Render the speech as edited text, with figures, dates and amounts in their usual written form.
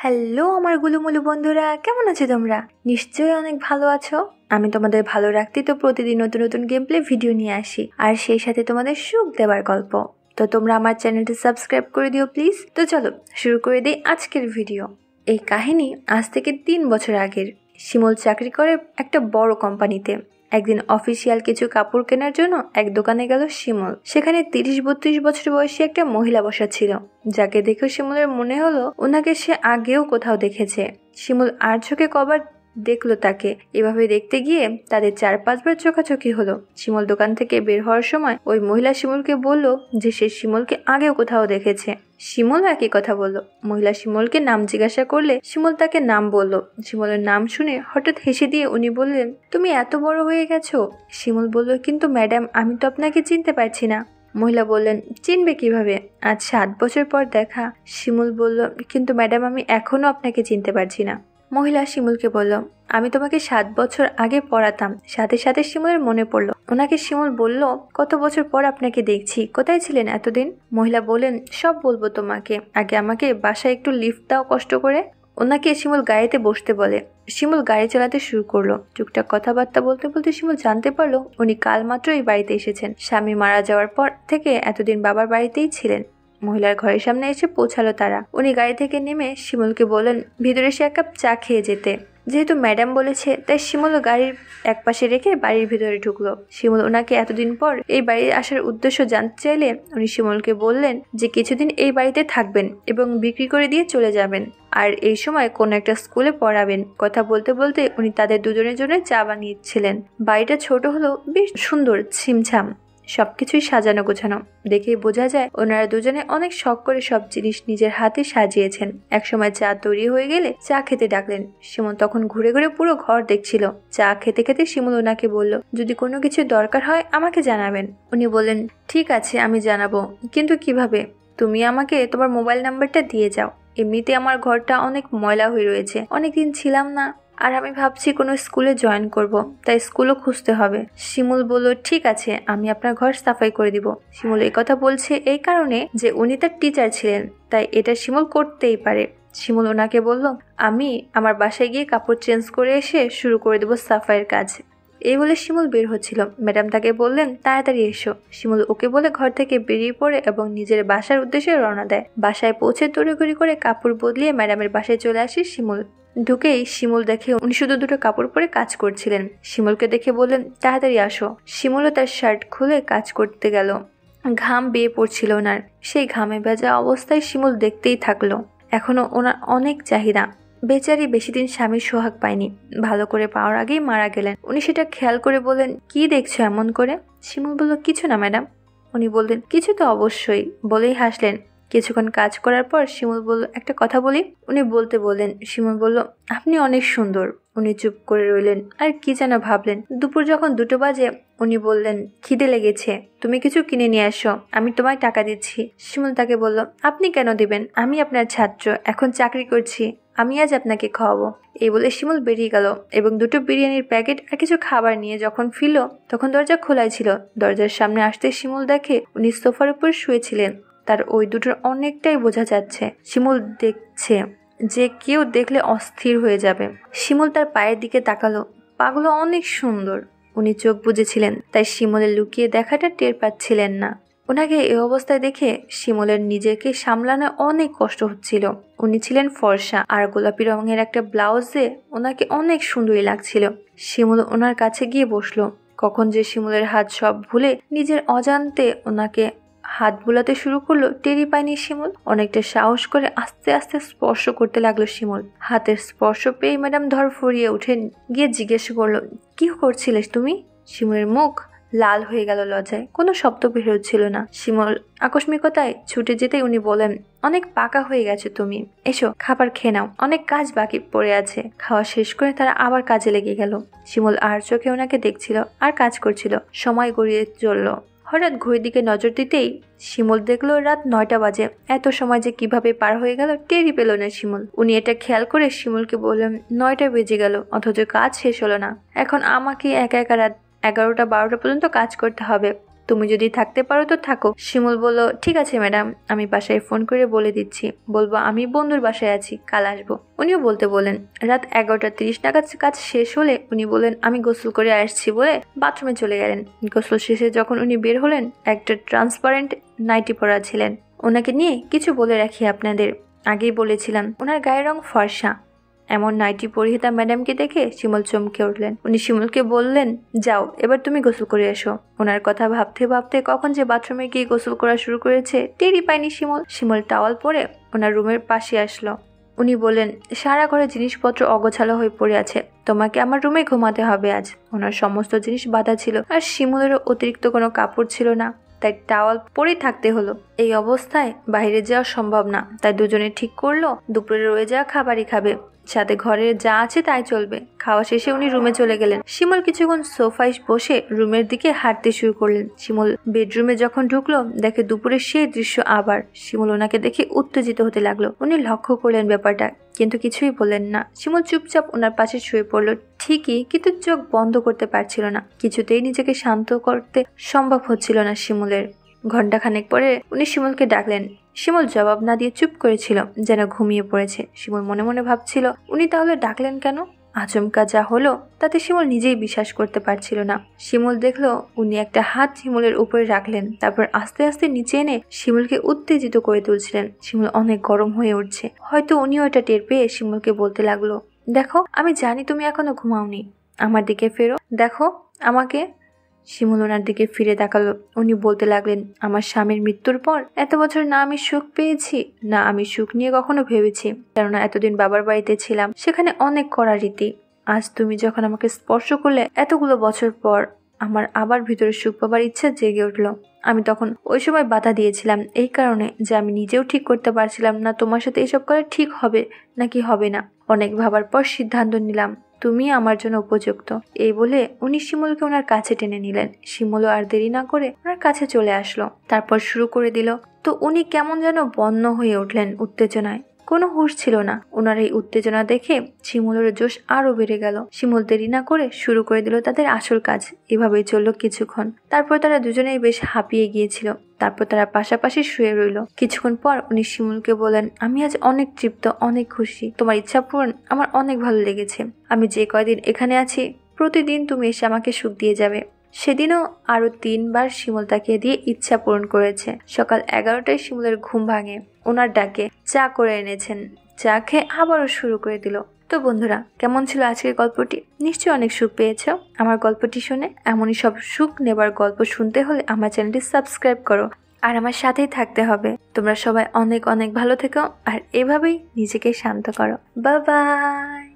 Hello আমার গুলুমুলু বন্ধুরা, কেমন আছো তোমরা? নিশ্চয়ই অনেক ভালো আছো। আমি তোমাদের ভালো রাখতে তো প্রতিদিন নতুন নতুন গেম প্লে ভিডিও নিয়ে আসি, আর সেই সাথে তোমাদের সুখ দেওয়ার গল্প। তো তোমরা আমার চ্যানেলটি সাবস্ক্রাইব করে দিও প্লিজ। তো চলো শুরু করে দিই আজকের ভিডিও। এই কাহিনী আজ থেকে 3 বছর আগের। শিমুল চাকরি করে একটা বড় কোম্পানিতে। একদিন অফিসিয়াল কিছু কাপড় কেনার জন্য এক দোকানে গেল শিমুল। সেখানে 30-32 বছর বয়সী একটা মহিলা বসা ছিল, যাকে দেখে শিমুলের মনে হলো ওনাকে সে আগেও কোথাও দেখেছে। শিমুল আর চোখে কবার দেখলো তাকে। এভাবে দেখতে গিয়ে তাদের 4-5 বার চোখাচোখি হলো। শিমুল দোকান থেকে বের হওয়ার সময় ওই মহিলা শিমুলকে বলল যে সে শিমুলকে আগেও কোথাও দেখেছে। শিমুল একই কথা বলল। মহিলা শিমুলকে নাম জিজ্ঞাসা করলে শিমুল তাকে নাম বলল। শিমুলের নাম শুনে হঠাৎ হেসে দিয়ে উনি বললেন, তুমি এত বড় হয়ে গেছো? শিমুল বলল, কিন্তু ম্যাডাম আমি তো আপনাকে চিনতে পারছি না। মহিলা বললেন, চিনবে কিভাবে? আজ 7 বছর পর দেখা। শিমুল বলল, কিন্তু ম্যাডাম আমি এখনো আপনাকে চিনতে পারছি না। মহিলা শিমুলকে বলল, আমি তোমাকে 7 বছর আগে পড়াতাম। সাথে সাথে শিমুলের মনে পড়ল ওনাকে। শিমুল বলল, কত বছর পর আপনাকে দেখছি, কোথায় ছিলেন এতদিন? মহিলা বললেন, সব বলবো তোমাকে, আগে আমাকে বাসায় একটু লিফট দাও কষ্ট করে। ওনাকে শিমুল গাড়িতে বসতে বলে। শিমুল গাড়ি চালাতে শুরু করলো। টুকটাক কথাবার্তা বলতে বলতে শিমুল জানতে পারলো উনি কাল মাত্র এই বাড়িতে এসেছেন। স্বামী মারা যাওয়ার পর থেকে এতদিন বাবার বাড়িতেই ছিলেন। মহিলার ঘরের সামনে এসে পৌঁছালো তারা। উনি গাড়ি থেকে নেমে শিমুলকে বললেন ভিতরে এসে 1 কাপ চা খেয়ে যেতে। যেহেতু ম্যাডাম বলেছে তাই শিমুল গাড়ির একপাশে রেখে বাড়ির ভিতরে ঢুকলো। শিমুল ওনাকে এতদিন পর এই বাড়ির আসার উদ্দেশ্য জানতে চাইলে উনি শিমুলকে বললেন যে কিছুদিন এই বাড়িতে থাকবেন এবং বিক্রি করে দিয়ে চলে যাবেন, আর এই সময় কোন একটা স্কুলে পড়াবেন। কথা বলতে বলতে উনি তাদের দুজনের জন্য চা বানিয়েছিলেন। বাড়িটা ছোট হলেও বেশ সুন্দর, ছিমছাম, সবকিছুই সাজানো গোছানো। দেখেই বোঝা যায় ওনারা দুজনে অনেক শখ করে সব জিনিস নিজের হাতে সাজিয়েছেন। একসময় চা তৈরি হয়ে গেলে চা খেতে ডাকলেন। শিমুল তখন ঘুরে ঘুরে পুরো ঘর দেখছিল। চা খেতে খেতে শিমুল ওনাকে বলল, যদি কোনো কিছু দরকার হয় আমাকে জানাবেন। উনি বললেন, ঠিক আছে আমি জানাবো, কিন্তু কিভাবে? তুমি আমাকে তোমার মোবাইল নাম্বারটা দিয়ে যাও। এমনিতে আমার ঘরটা অনেক ময়লা হয়ে রয়েছে, অনেকদিন ছিলাম না, আর আমি ভাবছি কোনো স্কুলে জয়েন করব, তাই স্কুলও খুঁজতে হবে। শিমুল বলল, ঠিক আছে আমি আপনার ঘর সাফাই করে দিব। শিমুল এই কথা বলছে এই কারণে যে উনি তার টিচার ছিলেন, তাই এটা শিমুল করতেই পারে। শিমুল ওনাকে বলল, আমি আমার বাসায় গিয়ে কাপড় চেঞ্জ করে এসে শুরু করে দেবো সাফাইয়ের কাজ। এই বলে শিমুল বের হচ্ছিল। ম্যাডাম তাকে বললেন, তাড়াতাড়ি এসো। শিমুল ওকে বলে ঘর থেকে বেরিয়ে পড়ে এবং নিজের বাসার উদ্দেশ্যে রওনা দেয়। বাসায় পৌঁছে তড়িঘড়ি করে কাপড় বদলিয়ে ম্যাডামের বাসায় চলে আসে শিমুল। ঢুকেই শিমুল দেখে উনি শুধু দুটো কাপড় পরে কাজ করছিলেন। শিমুলকে দেখে বললেন, তাড়াতাড়ি আসো। শিমুলও তার শার্ট খুলে কাজ করতে গেল। ঘাম বেয়ে পড়ছিল ওনার। সেই ঘামে ভেজা অবস্থায় শিমুল দেখতেই থাকলো। এখনো ওনার অনেক চাহিদা। বেচারি বেশি দিন স্বামীর সোহাগ পায়নি, ভালো করে পাওয়ার আগেই মারা গেলেন। উনি সেটা খেয়াল করে বললেন, কি দেখছো এমন করে? শিমুল বলল, কিছু না ম্যাডাম। উনি বললেন, কিছু তো অবশ্যই, বলেই হাসলেন। কিছুক্ষণ কাজ করার পর শিমুল বলল, একটা কথা বলি। উনি বলতে বললেন। শিমুল বলল, আপনি অনেক সুন্দর। উনি চুপ করে রইলেন আর কি যেন ভাবলেন। দুপুর যখন 2টো বাজে উনি বললেন, খিদে লেগেছে, তুমি কিছু কিনে নিয়ে আসো, আমি তোমায় টাকা দিচ্ছি। শিমুল তাকে বলল, আপনি কেন দিবেন? আমি আপনার ছাত্র, এখন চাকরি করছি, আমি আজ আপনাকে খাওয়াবো। এই বলে শিমুল বেরিয়ে গেল এবং 2টো বিরিয়ানির প্যাকেট আর কিছু খাবার নিয়ে যখন ফিরল তখন দরজা খোলাই ছিল। দরজার সামনে আসতে শিমুল দেখে উনি সোফার উপর শুয়েছিলেন। তার ওই দুটোর অনেকটাই বোঝা যাচ্ছে। শিমুল দেখছে যে কেউ দেখলে অস্থির হয়ে যাবে। শিমুল তার পায়ের দিকে তাকালো। পাগুলো অনেক সুন্দর। উনি চোখ বুজেছিলেন, তাই শিমুলের লুকিয়ে দেখাটা টের পাচ্ছিলেন না। ওনাকে এই অবস্থায় দেখে শিমুলের নিজেকে সামলানো অনেক কষ্ট হচ্ছিল। উনি ছিলেন ফর্সা আর গোলাপি রঙের একটা ব্লাউজে ওনাকে অনেক সুন্দরী লাগছিল। শিমুল ওনার কাছে গিয়ে বসলো। কখন যে শিমুলের হাত সব ভুলে নিজের অজান্তে ওনাকে হাত বুলাতে শুরু করলো টেরি পায়নি শিমুল। অনেকটা সাহস করে আস্তে আস্তে স্পর্শ করতে লাগলো শিমুল। হাতের স্পর্শ পেয়ে ম্যাডাম ধরফরিয়ে উঠে গিয়ে জিজ্ঞেস করলো, কি করছিলেস তুমি? শিমুলের মুখ লাল হয়ে গেল লজ্জায়, কোনো শব্দ বের হচ্ছিল না। শিমুল আকস্মিকতায় ছুটে যেতেই উনি বলেন, অনেক পাকা হয়ে গেছে তুমি, এসো খাবার খেয়ে নাও, অনেক কাজ বাকি পড়ে আছে। খাওয়া শেষ করে তারা আবার কাজে লেগে গেল। শিমুল আর চোখে ওনাকে দেখছিল আর কাজ করছিল। সময় গড়িয়ে চলল। হঠাৎ ঘড়ির দিকে নজর দিতেই শিমুল দেখলো রাত 9টা বাজে। এত সময় যে কিভাবে পার হয়ে গেল টেরই পেল না শিমুল। উনি এটা খেয়াল করে শিমুলকে বললেন, 9টা বেজে গেল অথচ কাজ শেষ হলো না। এখন আমাকে একা একা রাত 11টা 12টা পর্যন্ত কাজ করতে হবে। তুমি যদি থাকতে পারো তো থাকো। শিমুল বলল, ঠিক আছে ম্যাডাম, আমি বাসায় ফোন করে বলে দিচ্ছি, বলবো আমি বন্ধুর বাসায় আছি, কাল আসবো। উনিও বলতে বলেন। রাত 11:30 নাগাদ কাজ শেষ হলে উনি বলেন আমি গোসল করে আসছি বলে বাথরুমে চলে গেলেন। গোসল শেষে যখন উনি বের হলেন, একটা ট্রান্সপারেন্ট নাইটি পরা ছিলেন। ওনাকে নিয়ে কিছু বলে রাখি আপনাদের, আগেই বলেছিলাম ওনার গায়ের রং ফর্সা। এমন নাইটি পরিহিতা ম্যাডামকে দেখে শিমুল চমকে উঠলেন। উনি শিমুলকে বললেন, যাও এবার তুমি গোসল করে এসো। ওনার কথা ভাবতে ভাবতে কখন যে বাথরুমে গিয়ে গোসল করা শুরু করেছে টেরই পায়নি শিমুল। শিমুল টাওয়াল পরে ওনার রুমের পাশে আসলো। উনি বললেন, সারা ঘরে জিনিসপত্র অগোছালো হয়ে পড়ে আছে, তোমাকে আমার রুমে ঘুমাতে হবে আজ। ওনার সমস্ত জিনিস বাঁধা ছিল আর শিমুলেরও অতিরিক্ত কোনো কাপড় ছিল না, তাই টাওয়াল পরেই থাকতে হলো। এই অবস্থায় বাইরে যাওয়া সম্ভব না, তাই দুজনে ঠিক করলো দুপুরে রয়ে যাওয়া খাবারই খাবে, সাথে ঘরে যা আছে তাই চলবে। খাওয়া শেষে উনি রুমে চলে গেলেন। শিমুল কিছুক্ষণ সোফায় বসে রুমের দিকে হাঁটতে শুরু করলেন। শিমুল বেডরুমে যখন ঢুকলো, দেখে দুপুরে সেই দৃশ্য আবার। শিমুল ওনাকে দেখে উত্তেজিত হতে লাগলো। উনি লক্ষ্য করলেন ব্যাপারটা, কিন্তু কিছুই বললেন না। শিমুল চুপচাপ ওনার পাশে শুয়ে পড়লো ঠিকই, কিন্তু চোখ বন্ধ করতে পারছিল না। কিছুতেই নিজেকে শান্ত করতে সম্ভব হচ্ছিল না শিমুলের। ঘন্টাখানেক পরে উনি শিমুলকে ডাকলেন। শিমুল জবাব না দিয়ে চুপ করেছিল, যেন ঘুমিয়ে পড়েছে। শিমুল মনে মনে ভাবছিল, উনি তাহলে ডাকলেন কেন? আচমকা যা হলো তাতে শিমুল নিজেই বিশ্বাস করতে পারছিল না। শিমুল দেখলো উনি একটা হাত শিমুলের উপরে রাখলেন, তারপর আস্তে আস্তে নিচে এনে শিমুলকে উত্তেজিত করে তুলছিলেন। শিমুল অনেক গরম হয়ে উঠছে। হয়তো উনিও এটা টের পেয়ে শিমুলকে বলতে লাগলো, দেখো আমি জানি তুমি এখনো ঘুমাওনি, আমার দিকে ফেরো, দেখো আমাকে। শিমুল ওনার দিকে ফিরে তাকালো। উনি বলতে লাগলেন, আমার স্বামীর মৃত্যুর পর এত বছর না আমি সুখ পেয়েছি, না আমি সুখ নিয়ে কখনো ভেবেছি, কেননা এতদিন বাবার বাড়িতে ছিলাম, সেখানে অনেক কড়া রীতি। আজ তুমি যখন আমাকে স্পর্শ করলে এতগুলো বছর পর, আমার আবার ভিতরে সুখ পাবার ইচ্ছা জেগে উঠলো। আমি তখন ওই সময় বাধা দিয়েছিলাম এই কারণে যে আমি নিজেও ঠিক করতে পারছিলাম না তোমার সাথে এসব করা ঠিক হবে নাকি হবে না। অনেক ভাবার পর সিদ্ধান্ত নিলাম তুমি আমার জন্য উপযুক্ত। এই বলে উনি শিমুলকে ওনার কাছে টেনে নিলেন। শিমুলও আর দেরি না করে ওনার কাছে চলে আসলো, তারপর শুরু করে দিল। তো উনি কেমন যেন বন্য হয়ে উঠলেন উত্তেজনায়, কোনো হুঁশ ছিল না। ওনার এই উত্তেজনা দেখে শিমুলের জোশ আরো বেড়ে গেল। শিমুল দেরি না করে শুরু করে দিল তাদের আসল কাজ। এভাবেই চললো কিছুক্ষণ। তারপর তারা দুজনেই বেশ হাঁপিয়ে গিয়েছিল। তারপর তারা পাশাপাশি শুয়ে রইল। কিছুক্ষণ পর উনি শিমুলকে বলেন, আমি আজ অনেক তৃপ্ত, অনেক খুশি। তোমার ইচ্ছা পূরণ আমার অনেক ভালো লেগেছে। আমি যে কয়দিন এখানে আছি প্রতিদিন তুমি এসে আমাকে সুখ দিয়ে যাবে। সেদিনও আরো 3 বার শিমুল তাকে দিয়ে ইচ্ছা পূরণ করেছে। সকাল 11টায় শিমুলের ঘুম ভাঙে। ওনার ডাকে চা করে এনেছেন। চা খেয়ে আবারও শুরু করে দিল। তো বন্ধুরা, কেমন ছিল আজকের গল্পটি? নিশ্চয়ই অনেক সুখ পেয়েছো আমার গল্পটি শুনে। এমনই সব সুখ নেবার গল্প শুনতে হলে আমার চ্যানেলটি সাবস্ক্রাইব করো আর আমার সাথেই থাকতে হবে। তোমরা সবাই অনেক অনেক ভালো থেকো আর এভাবেই নিজেকে শান্ত করো। Bye bye.